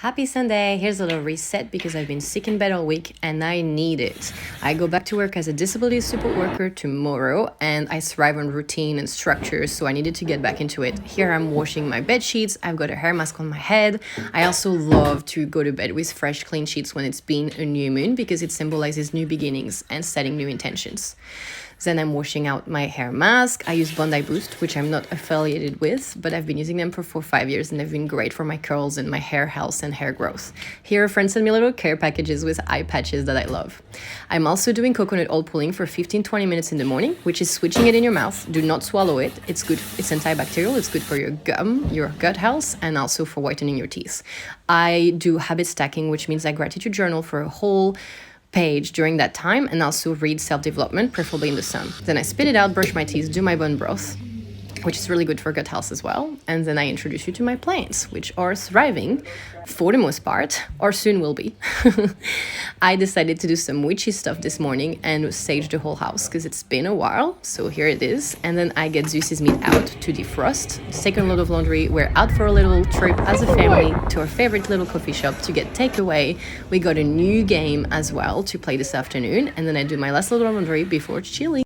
Happy Sunday! Here's a little reset because I've been sick in bed all week and I need it. I go back to work as a disability support worker tomorrow and I thrive on routine and structure, so I needed to get back into it. Here I'm washing my bed sheets, I've got a hair mask on my head. I also love to go to bed with fresh, clean sheets when it's been a new moon because it symbolizes new beginnings and setting new intentions. Then I'm washing out my hair mask. I use Bondi Boost, which I'm not affiliated with, but I've been using them for 5 years and they've been great for my curls and my hair health and hair growth. Here, a friend sent me little care packages with eye patches that I love. I'm also doing coconut oil pulling for 15-20 minutes in the morning, which is switching it in your mouth. Do not swallow it. It's good. It's antibacterial. It's good for your gum, your gut health, and also for whitening your teeth. I do habit stacking, which means I gratitude journal for a whole page during that time and also read self-development, preferably in the sun. Then I spit it out, brush my teeth, do my bone broth, which is really good for gut health as well. And then I introduce you to my plants, which are thriving for the most part, or soon will be. I decided to do some witchy stuff this morning and sage the whole house because it's been a while. So here it is. And then I get Zeus's meat out to defrost. Second load of laundry. We're out for a little trip as a family to our favorite little coffee shop to get takeaway. We got a new game as well to play this afternoon. And then I do my last little laundry before chilling.